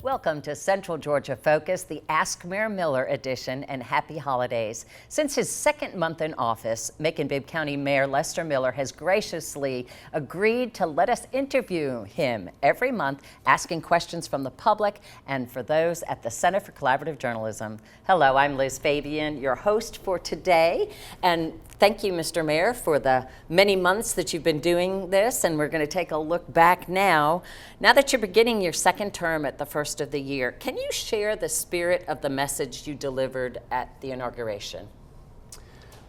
Welcome to Central Georgia Focus, the Ask Mayor Miller edition, and happy holidays. Since his second month in office, Macon-Bibb County Mayor Lester Miller has graciously agreed to let us interview him every month, asking questions from the public and for those at the Center for Collaborative Journalism. Hello, I'm Liz Fabian, your host for today, and thank you, Mr. Mayor, for the many months that you've been doing this, and we're going to take a look back now. Now that you're beginning your second term at the first of the year, can you share the spirit of the message you delivered at the inauguration?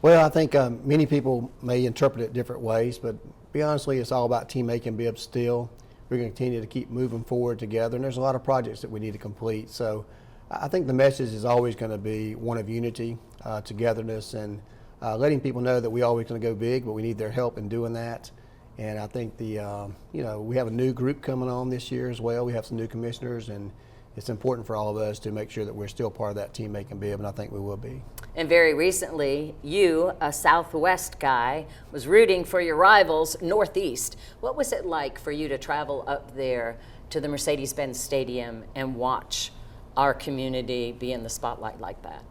Well, I think many people may interpret it different ways, but honestly, it's all about Team Macon-Bibb still. We're going to continue to keep moving forward together, and there's a lot of projects that we need to complete. So I think the message is always going to be one of unity, togetherness, and letting people know that we're always going to go big, but we need their help in doing that. And I think we have a new group coming on this year as well. We have some new commissioners, and it's important for all of us to make sure that we're still part of that Team Macon-Bibb, and I think we will be. And very recently, you, a Southwest guy, was rooting for your rivals, Northeast. What was it like for you to travel up there to the Mercedes-Benz Stadium and watch our community be in the spotlight like that?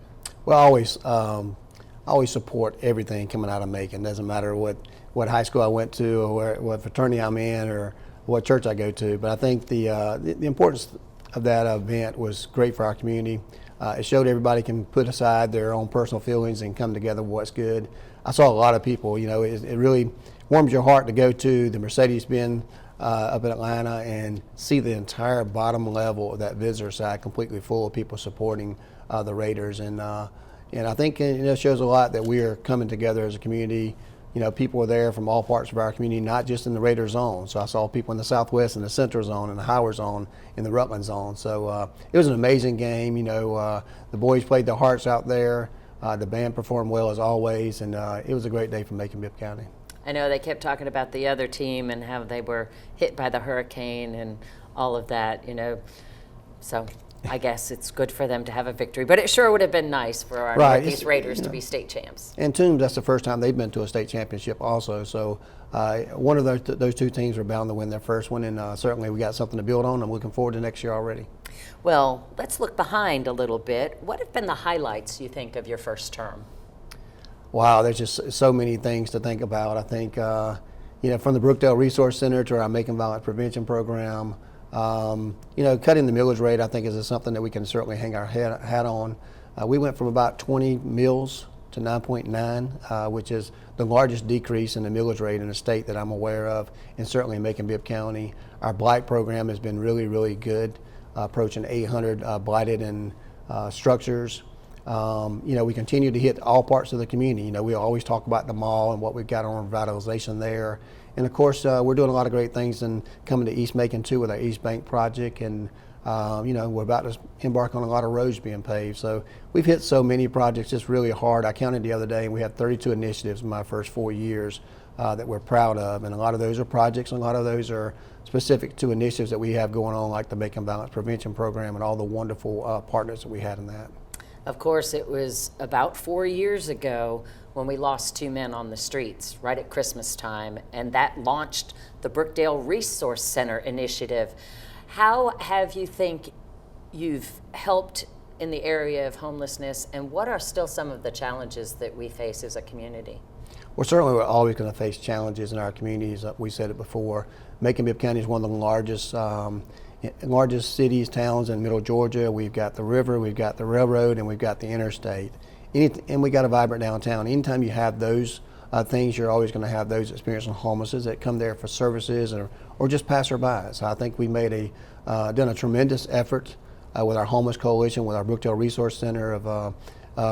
Well, I always support everything coming out of Macon. Doesn't matter what high school I went to, or what fraternity I'm in, or what church I go to. But I think the importance of that event was great for our community. It showed everybody can put aside their own personal feelings and come together with what's good. I saw a lot of people. It really warms your heart to go to the Mercedes-Benz up in Atlanta and see the entire bottom level of that visitor side completely full of people supporting the Raiders. And I think it shows a lot that we are coming together as a community. People were there from all parts of our community, not just in the Raider zone. So I saw people in the Southwest, in the Central zone, in the Howard zone, in the Rutland zone. So it was an amazing game. The boys played their hearts out there. The band performed well as always, and it was a great day for Macon-Bibb County. I know they kept talking about the other team and how they were hit by the hurricane and all of that, So I guess it's good for them to have a victory, but it sure would have been nice for our Northeast Raiders to be state champs. And Toombs, that's the first time they've been to a state championship also. So one of those two teams are bound to win their first one, and certainly we got something to build on. I'm looking forward to next year already. Well, let's look behind a little bit. What have been the highlights, you think, of your first term? Wow, there's just so many things to think about. I think, from the Brookdale Resource Center to our Macon Violence Prevention Program, cutting the millage rate, I think, is something that we can certainly hang our hat on. We went from about 20 mills to 9.9, which is the largest decrease in the millage rate in the state that I'm aware of, and certainly in Macon-Bibb County. Our blight program has been really, really good, approaching 800 blighted and structures. We continue to hit all parts of the community. We always talk about the mall and what we've got on revitalization there. And of course, we're doing a lot of great things and coming to East Macon too with our East Bank project. And, we're about to embark on a lot of roads being paved. So we've hit so many projects just really hard. I counted the other day and we had 32 initiatives in my first 4 years that we're proud of. And a lot of those are projects, and a lot of those are specific to initiatives that we have going on, like the Macon Violence Prevention Program and all the wonderful partners that we had in that. Of course, it was about 4 years ago when we lost 2 men on the streets right at Christmas time, and that launched the Brookdale Resource Center initiative. How have you think you've helped in the area of homelessness, and what are still some of the challenges that we face as a community? Well, certainly we're always going to face challenges in our communities. We said it before. Macon-Bibb County is one of the largest cities, towns in middle Georgia. We've got the river, we've got the railroad, and we've got the interstate. And we got a vibrant downtown. Anytime you have those things, you're always going to have those experiencing homelessness that come there for services or just passerby. So I think we done a tremendous effort with our homeless coalition, with our Brookdale Resource Center of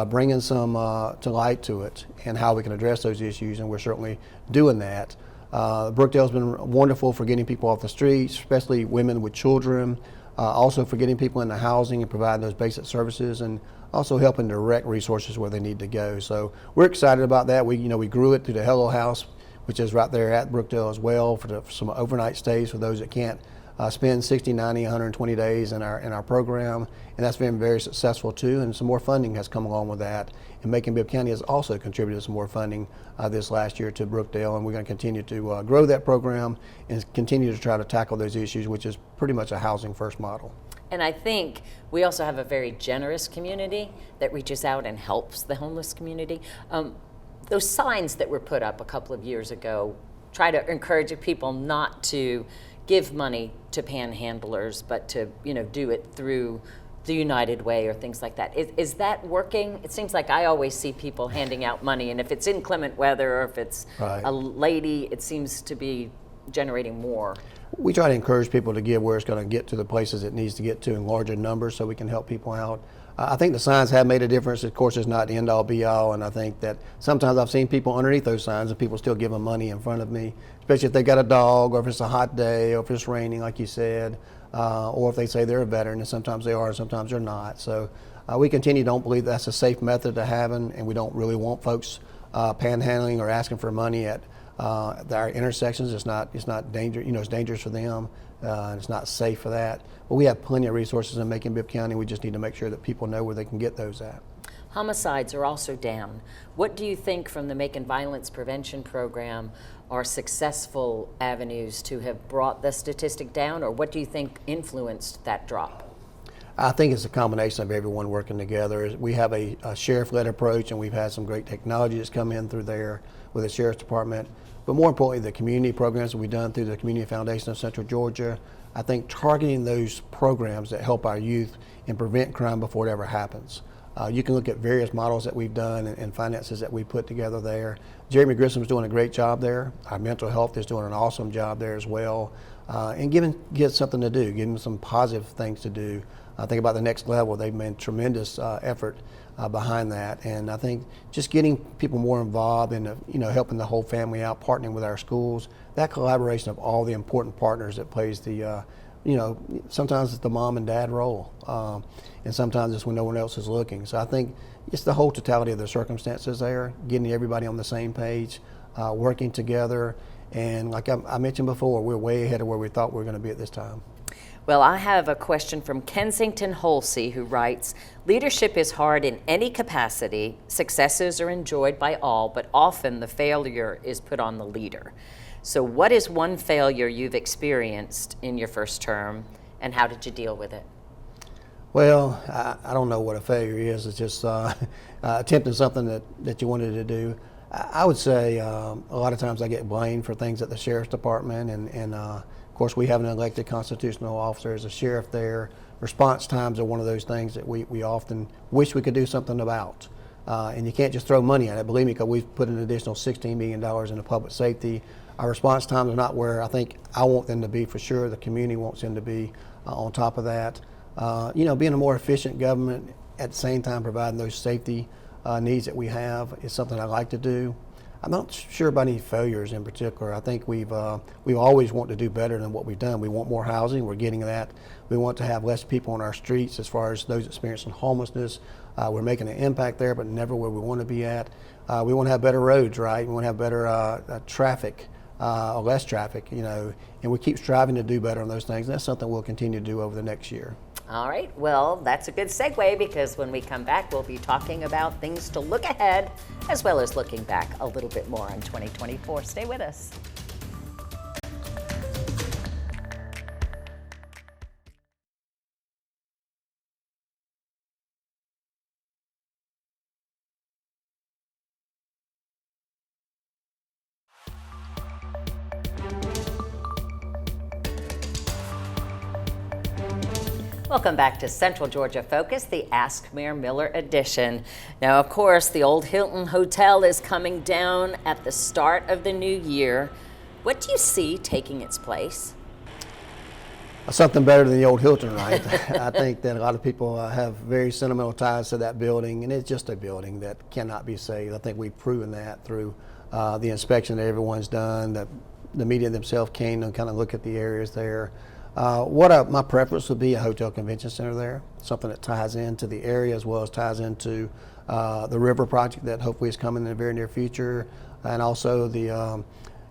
bringing some to light to it and how we can address those issues, and we're certainly doing that. Brookdale's been wonderful for getting people off the streets, especially women with children, also for getting people into housing and providing those basic services, and also helping direct resources where they need to go. So we're excited about that. We grew it through the Hello House, which is right there at Brookdale as well, for some overnight stays for those that can't spend 60, 90, 120 days in our program, and that's been very successful too, and some more funding has come along with that. And Macon-Bibb County has also contributed some more funding this last year to Brookdale, and we're going to continue to grow that program and continue to try to tackle those issues, which is pretty much a housing first model. And I think we also have a very generous community that reaches out and helps the homeless community. Those signs that were put up a couple of years ago try to encourage people not to give money to panhandlers, but to do it through the United Way or things like that. Is that working? It seems like I always see people handing out money, and if it's inclement weather or if it's a lady, it seems to be generating more. We try to encourage people to give where it's going to get to the places it needs to get to in larger numbers so we can help people out. I think the signs have made a difference. Of course, it's not the end all be all, and I think that sometimes I've seen people underneath those signs and people still giving money in front of me, especially if they got a dog or if it's a hot day or if it's raining, like you said, or if they say they're a veteran, and sometimes they are and sometimes they're not. So we don't believe that's a safe method to having, and we don't really want folks panhandling or asking for money at our intersections. It's not dangerous. It's dangerous for them. And it's not safe for that. But we have plenty of resources in Macon-Bibb County. We just need to make sure that people know where they can get those at. Homicides are also down. What do you think from the Macon Violence Prevention Program are successful avenues to have brought the statistic down, or what do you think influenced that drop? I think it's a combination of everyone working together. We have a sheriff-led approach, and we've had some great technology that's come in through there with the Sheriff's Department. But more importantly, the community programs that we've done through the Community Foundation of Central Georgia, I think targeting those programs that help our youth and prevent crime before it ever happens. You can look at various models that we've done and finances that we put together there. Jeremy Grissom's doing a great job there. Our mental health is doing an awesome job there as well. And giving kids something to do, giving them some positive things to do. I think about the next level. They've made tremendous effort behind that, and I think just getting people more involved and helping the whole family out, partnering with our schools, that collaboration of all the important partners that plays the sometimes it's the mom and dad role, and sometimes it's when no one else is looking. So I think it's the whole totality of the circumstances there, getting everybody on the same page, working together, and like I mentioned before, we're way ahead of where we thought we were going to be at this time. Well, I have a question from Kensington Holsey, who writes, leadership is hard in any capacity. Successes are enjoyed by all, but often the failure is put on the leader. So what is one failure you've experienced in your first term, and how did you deal with it? Well, I don't know what a failure is. It's just attempting something that you wanted to do. I would say a lot of times I get blamed for things at the Sheriff's Department, and of course, we have an elected constitutional officer as a sheriff there. Response times are one of those things that we often wish we could do something about. And you can't just throw money at it. Believe me, because we've put an additional $16 million into public safety. Our response times are not where I think I want them to be for sure. The community wants them to be on top of that. Being a more efficient government at the same time providing those safety needs that we have is something I like to do. I'm not sure about any failures in particular. I think we've always want to do better than what we've done. We want more housing. We're getting that. We want to have less people on our streets as far as those experiencing homelessness. We're making an impact there, but never where we want to be at. We want to have better roads, right? We want to have better traffic, or less traffic, and we keep striving to do better on those things. And that's something we'll continue to do over the next year. All right, well, that's a good segue, because when we come back, we'll be talking about things to look ahead, as well as looking back a little bit more on 2024. Stay with us. Welcome back to Central Georgia Focus, the Ask Mayor Miller edition. Now, of course, the old Hilton Hotel is coming down at the start of the new year. What do you see taking its place? Something better than the old Hilton, right? I think that a lot of people have very sentimental ties to that building, and it's just a building that cannot be saved. I think we've proven that through the inspection that everyone's done, that the media themselves came and kind of look at the areas there. My preference would be a hotel convention center there, something that ties into the area as well as ties into the river project that hopefully is coming in the very near future, and also the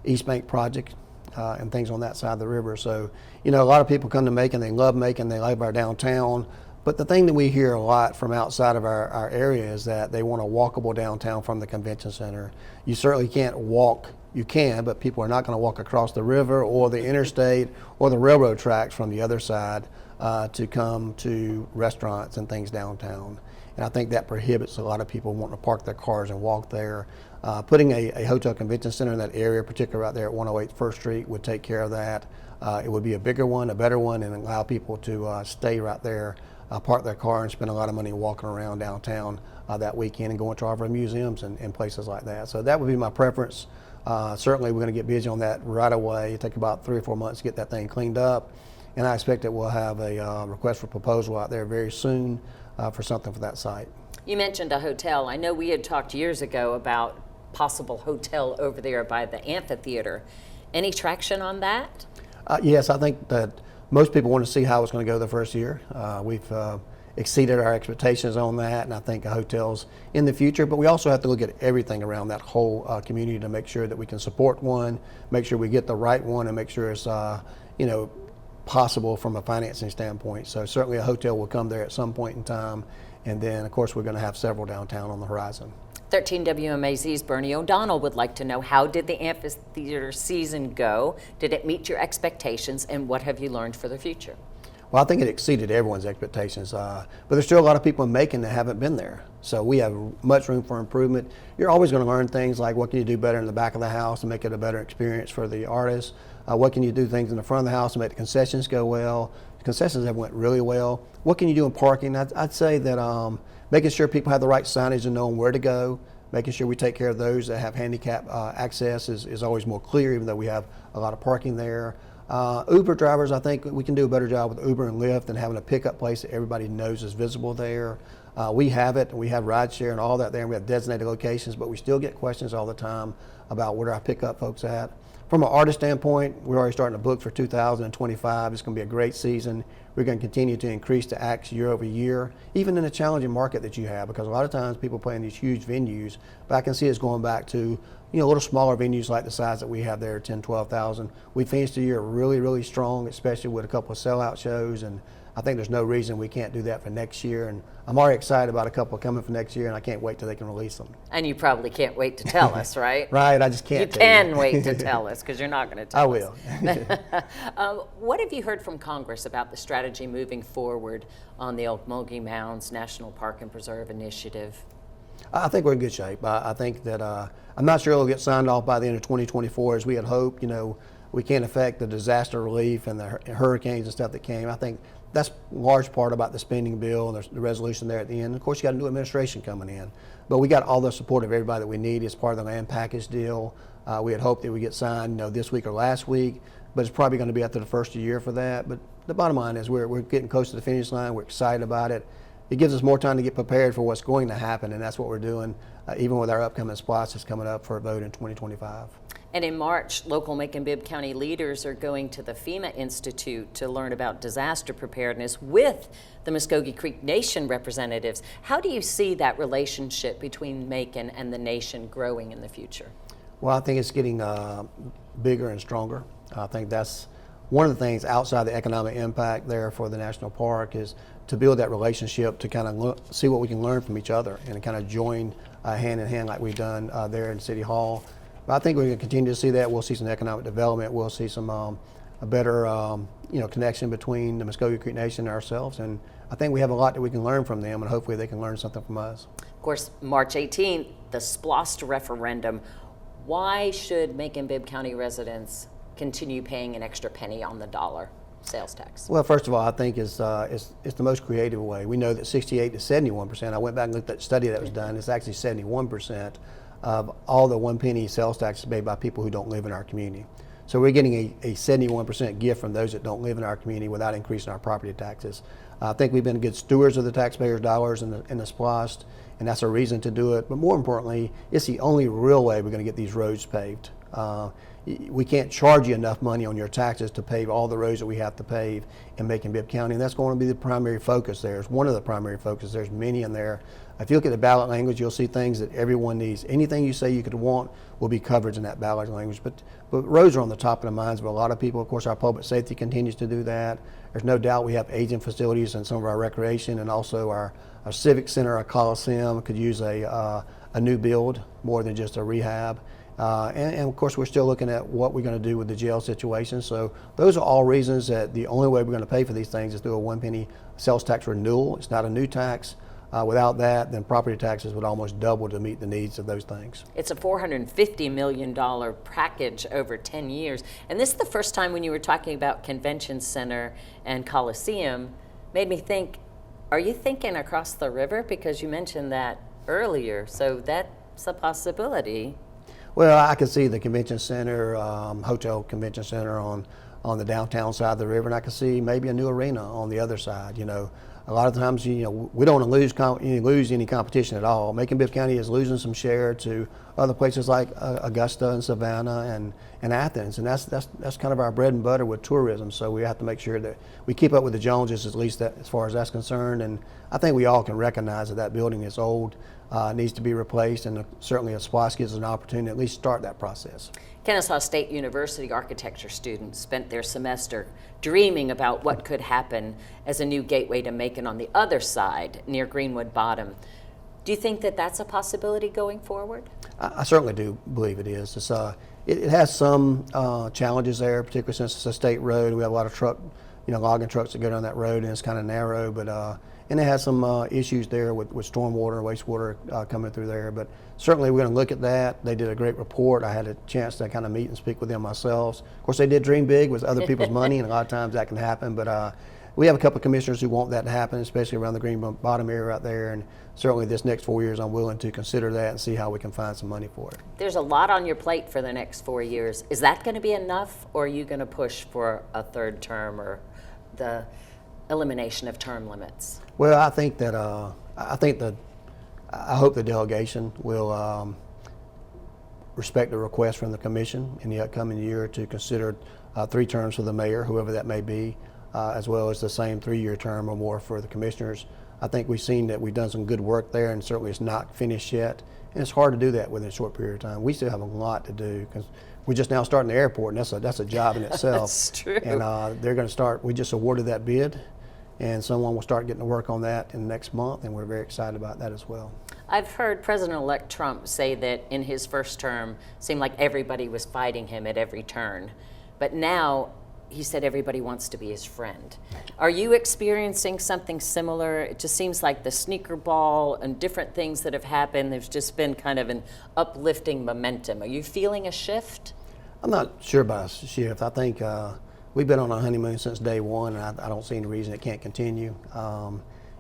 East Bank project and things on that side of the river. So, a lot of people come to Macon, they love Macon, they love our downtown, but the thing that we hear a lot from outside of our area is that they want a walkable downtown from the convention center. You certainly can't walk. You can, but people are not going to walk across the river or the interstate or the railroad tracks from the other side to come to restaurants and things downtown. And I think that prohibits a lot of people wanting to park their cars and walk there. Putting a hotel convention center in that area, particularly right there at 108 First Street, would take care of that. It would be a bigger one, a better one, and allow people to stay right there, park their car, and spend a lot of money walking around downtown that weekend and going to all of our museums and places like that. So that would be my preference. Certainly we're going to get busy on that right away. It'll take about 3 or 4 months to get that thing cleaned up, and I expect that we'll have a request for proposal out there very soon for something for that site. You mentioned a hotel. I know we had talked years ago about possible hotel over there by the amphitheater. Any traction on that? Yes, I think that most people want to see how it's going to go the first year. We've exceeded our expectations on that, and I think hotels in the future, but we also have to look at everything around that whole community to make sure that we can support one, make sure we get the right one, and make sure it's possible from a financing standpoint. So certainly a hotel will come there at some point in time, and then of course we're going to have several downtown on the horizon. 13 WMAZ's Bernie O'Donnell would like to know, how did the amphitheater season go? Did it meet your expectations, and what have you learned for the future? Well, I think it exceeded everyone's expectations, but there's still a lot of people in Macon that haven't been there. So we have much room for improvement. You're always going to learn things like what can you do better in the back of the house to make it a better experience for the artists. What can you do things in the front of the house to make the concessions go well? The concessions have went really well. What can you do in parking? I'd say that making sure people have the right signage and knowing where to go, making sure we take care of those that have handicap access is always more clear, even though we have a lot of parking there. Uber drivers, I think we can do a better job with Uber and Lyft and having a pickup place that everybody knows is visible there. We have it, and we have rideshare and all that there, and we have designated locations, but we still get questions all the time about where do I pick up folks at. From an artist standpoint, we're already starting to book for 2025. It's going to be a great season. We're going to continue to increase the acts year over year, even in a challenging market that you have, because a lot of times people play in these huge venues, but I can see us going back to a little smaller venues like the size that we have there, 10, 12,000. We finished the year really, really strong, especially with a couple of sellout shows, and I think there's no reason we can't do that for next year. And I'm already excited about a couple coming for next year, and I can't wait till they can release them. And you probably can't wait to tell us, right? Right, I just can't. You can wait to tell us, because you're not going to tell us. I will. What have you heard from Congress about the strategy moving forward on the Okmulgee Mounds National Park and Preserve Initiative? I think we're in good shape. I think that I'm not sure it'll get signed off by the end of 2024 as we had hoped. We can't affect the disaster relief and the hurricanes and stuff that came. I think that's a large part about the spending bill and the resolution there at the end. And of course, you got a new administration coming in. But we got all the support of everybody that we need as part of the land package deal. We had hoped that we get signed this week or last week, but it's probably going to be after the first of the year for that. But the bottom line is we're getting close to the finish line. We're excited about it. It gives us more time to get prepared for what's going to happen, and that's what we're doing, even with our upcoming SPLOST that's coming up for a vote in 2025. And in March, local Macon-Bibb County leaders are going to the FEMA Institute to learn about disaster preparedness with the Muskogee Creek Nation representatives. How do you see that relationship between Macon and the nation growing in the future? Well, I think it's getting bigger and stronger. I think that's one of the things outside the economic impact there for the national park is to build that relationship, to kind of see what we can learn from each other and kind of join hand in hand like we've done there in City Hall. But I think we're going to continue to see that. We'll see some economic development. We'll see some a better connection between the Muskogee Creek Nation and ourselves. And I think we have a lot that we can learn from them, and hopefully they can learn something from us. Of course, March 18th, the SPLOST referendum. Why should Macon-Bibb County residents continue paying an extra penny on the dollar sales tax? Well, first of all, I think it's the most creative way. We know that 68 to 71%, I went back and looked at the study that was done, it's actually 71% of all the 1 penny sales tax is made by people who don't live in our community. So we're getting a 71% gift from those that don't live in our community without increasing our property taxes. I think we've been good stewards of the taxpayers' dollars in the SPLOST, and that's a reason to do it. But more importantly, it's the only real way we're going to get these roads paved. We can't charge you enough money on your taxes to pave all the roads that we have to pave in Macon-Bibb County, and that's going to be the primary focus there. It's one of the primary focuses. There's many in there. If you look at the ballot language, you'll see things that everyone needs. Anything you say you could want will be covered in that ballot language. But roads are on the top of the minds of a lot of people. Of course, our public safety continues to do that. There's no doubt we have aging facilities and some of our recreation, and also our civic center, our Coliseum could use a new build more than just a rehab. And of course, we're still looking at what we're going to do with the jail situation. So those are all reasons that the only way we're going to pay for these things is through a 1 penny sales tax renewal. It's not a new tax. Without that, then property taxes would almost double to meet the needs of those things. It's a $450 million package over 10 years. And this is the first time when you were talking about Convention Center and Coliseum, made me think, are you thinking across the river? Because you mentioned that earlier, so that's a possibility. Well, I can see the Convention Center, Hotel Convention Center on the downtown side of the river, and I can see maybe a new arena on the other side. A lot of times, we don't want to lose any competition at all. Macon-Bibb County is losing some share to other places like Augusta and Savannah and Athens, and that's kind of our bread and butter with tourism. So we have to make sure that we keep up with the Joneses, at least as far as that's concerned. And I think we all can recognize that building is old, needs to be replaced, and certainly a SPLOST gives us an opportunity to at least start that process. Kennesaw State University architecture students spent their semester dreaming about what could happen as a new gateway to Macon on the other side near Greenwood Bottom. Do you think that that's a possibility going forward? I certainly do believe it is. It has some challenges there, particularly since it's a state road. We have a lot of logging trucks that go down that road, and it's kind of narrow, but and it has some issues there with stormwater and wastewater coming through there. But certainly we're going to look at that. They did a great report. I had a chance to kind of meet and speak with them myself. Of course, they did dream big with other people's money, and a lot of times that can happen. But we have a couple of commissioners who want that to happen, especially around the Greenwood Bottom area out there. And certainly this next 4 years, I'm willing to consider that and see how we can find some money for it. There's a lot on your plate for the next 4 years. Is that going to be enough, or are you going to push for a third term or the elimination of term limits? Well, I think that I hope the delegation will respect the request from the commission in the upcoming year to consider 3 terms for the mayor, whoever that may be, as well as the same 3-year term or more for the commissioners. I think we've seen that we've done some good work there, and certainly it's not finished yet. And it's hard to do that within a short period of time. We still have a lot to do because we're just now starting the airport, and that's a job in itself. That's true. And they're going to start. We just awarded that bid, and someone will start getting to work on that in the next month, and we're very excited about that as well. I've heard President-elect Trump say that in his first term, it seemed like everybody was fighting him at every turn. But now, he said everybody wants to be his friend. Are you experiencing something similar? It just seems like the sneaker ball and different things that have happened, there's just been kind of an uplifting momentum. Are you feeling a shift? I'm not sure about a shift. I think we've been on a honeymoon since day one, and I don't see any reason it can't continue.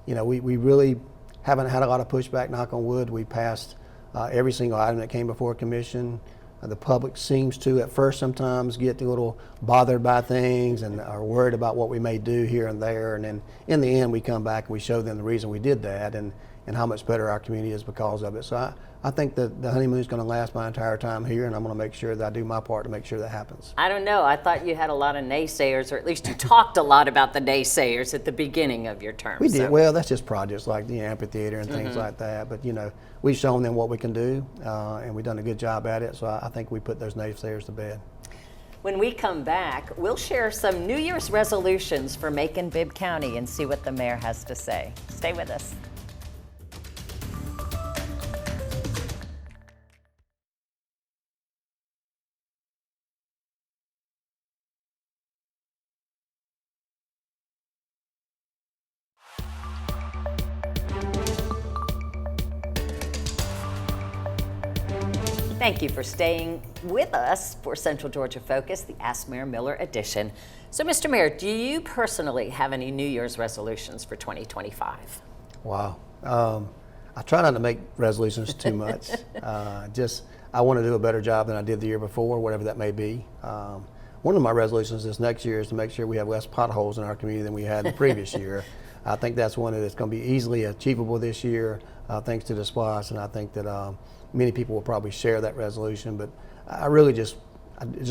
We really haven't had a lot of pushback, knock on wood. We passed every single item that came before commission. The public seems to, at first, sometimes get a little bothered by things and are worried about what we may do here and there. And then in the end, we come back and we show them the reason we did that and how much better our community is because of it. So I think that the honeymoon is going to last my entire time here, and I'm going to make sure that I do my part to make sure that happens. I don't know. I thought you had a lot of naysayers, or at least you talked a lot about the naysayers at the beginning of your term. We did. Well, that's just projects like the amphitheater and things like that. But, we've shown them what we can do, and we've done a good job at it. So I think we put those naysayers to bed. When we come back, we'll share some New Year's resolutions for Macon-Bibb County and see what the mayor has to say. Stay with us. Thank you for staying with us for Central Georgia Focus, the Ask Mayor Miller edition. So, Mr. Mayor, do you personally have any New Year's resolutions for 2025? Wow. I try not to make resolutions too much. I want to do a better job than I did the year before, whatever that may be. One of my resolutions this next year is to make sure we have less potholes in our community than we had the previous year. I think that's one that's going to be easily achievable this year, thanks to the SPLOST, and I think that many people will probably share that resolution. But I just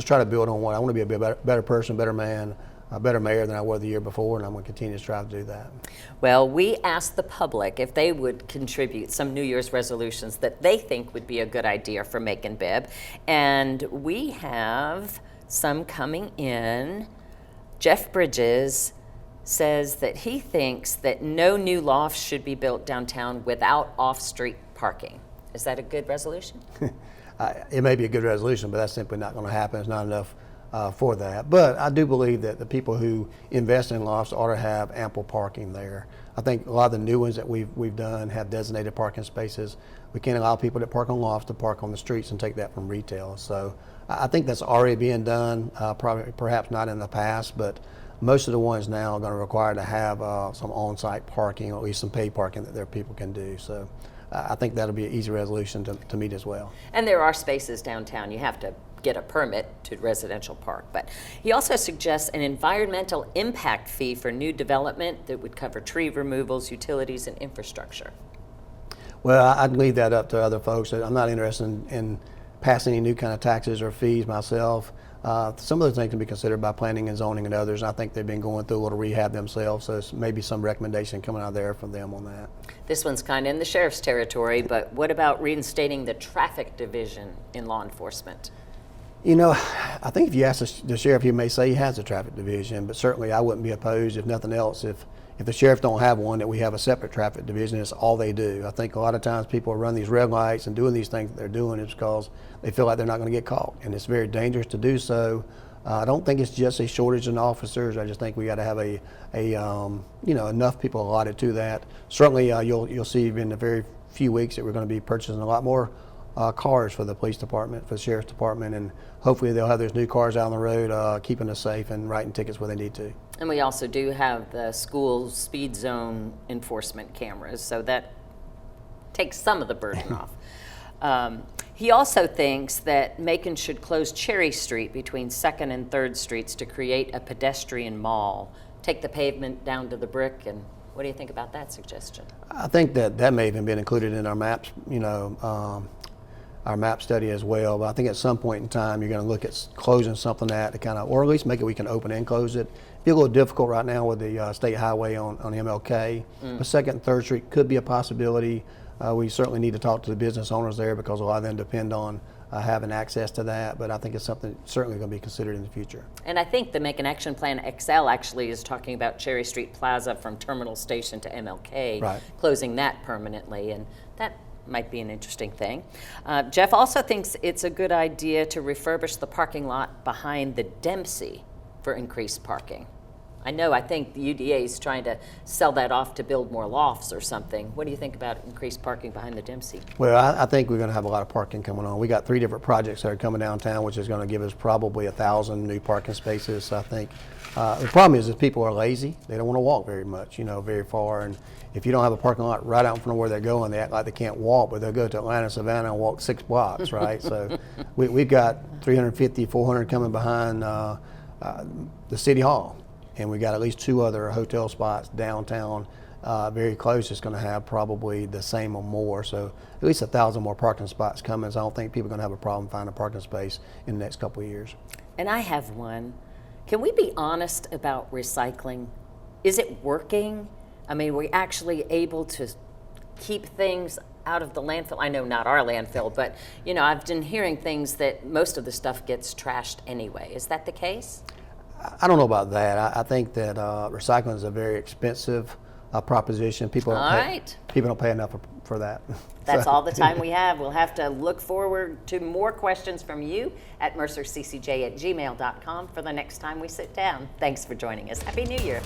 try to build on one. I want to be a better person, better man, a better mayor than I was the year before, and I'm going to continue to strive to do that. Well, we asked the public if they would contribute some New Year's resolutions that they think would be a good idea for Macon-Bibb, and we have some coming in. Jeff Bridges says that he thinks that no new lofts should be built downtown without off-street parking. Is that a good resolution? it may be a good resolution, but that's simply not going to happen. It's not enough for that. But I do believe that the people who invest in lofts ought to have ample parking there. I think a lot of the new ones that we've done have designated parking spaces. We can't allow people that park on lofts to park on the streets and take that from retail. So I think that's already being done, perhaps not in the past, but most of the ones now are going to require to have some on-site parking, or at least some paid parking that their people can do. So I think that'll be an easy resolution to meet as well. And there are spaces downtown. You have to get a permit to residential park. But he also suggests an environmental impact fee for new development that would cover tree removals, utilities, and infrastructure. Well, I'd leave that up to other folks. I'm not interested in passing any new kind of taxes or fees myself. Some of those things can be considered by planning and zoning and others. And I think they've been going through a little rehab themselves, so it's maybe some recommendation coming out there from them on that. This one's kind of in the sheriff's territory, but what about reinstating the traffic division in law enforcement? You know, I think if you ask the sheriff, he may say he has a traffic division, but certainly I wouldn't be opposed, if nothing else, if the sheriff don't have one, that we have a separate traffic division. It's all they do. I think a lot of times people run these red lights and doing these things that they're doing is because they feel like they're not going to get caught, and it's very dangerous to do so. I don't think it's just a shortage in officers. I just think we got to have enough people allotted to that. Certainly, you'll see in the very few weeks that we're going to be purchasing a lot more cars for the police department, for the sheriff's department, and hopefully they'll have those new cars out on the road, keeping us safe and writing tickets where they need to. And we also do have the school speed zone enforcement cameras, so that takes some of the burden off. He also thinks that Macon should close Cherry Street between 2nd and 3rd Streets to create a pedestrian mall. Take the pavement down to the brick, and what do you think about that suggestion? I think that may have even been included in our maps, our map study as well. But I think at some point in time, you're going to look at closing something to kind of, or at least make it we can open and close it. It'd be a little difficult right now with the state highway on MLK. But 2nd and 3rd Street could be a possibility. We certainly need to talk to the business owners there because a lot of them depend on having access to that, but I think it's something certainly going to be considered in the future. And I think the Macon Action Plan XL actually is talking about Cherry Street Plaza from Terminal Station to MLK, right, closing that permanently, and that might be an interesting thing. Jeff also thinks it's a good idea to refurbish the parking lot behind the Dempsey for increased parking. I think the UDA is trying to sell that off to build more lofts or something. What do you think about increased parking behind the Dempsey? Well, I think we're going to have a lot of parking coming on. We got 3 different projects that are coming downtown, which is going to give us probably 1,000 new parking spaces. So I think the problem is that people are lazy. They don't want to walk very much, very far. And if you don't have a parking lot right out in front of where they're going, they act like they can't walk, but they'll go to Atlanta, Savannah, and walk 6 blocks, right? So we've got 350, 400 coming behind the City Hall. And we got at least 2 other hotel spots downtown, very close. It's going to have probably the same or more. So at least 1,000 more parking spots coming. So I don't think people are going to have a problem finding a parking space in the next couple of years. And I have one. Can we be honest about recycling? Is it working? I mean, are we actually able to keep things out of the landfill? I know not our landfill, but I've been hearing things that most of the stuff gets trashed anyway. Is that the case? I don't know about that. I think that recycling is a very expensive proposition. People don't pay enough for that. That's all the time we have. We'll have to look forward to more questions from you at mercerccj@gmail.com for the next time we sit down. Thanks for joining us. Happy New Year.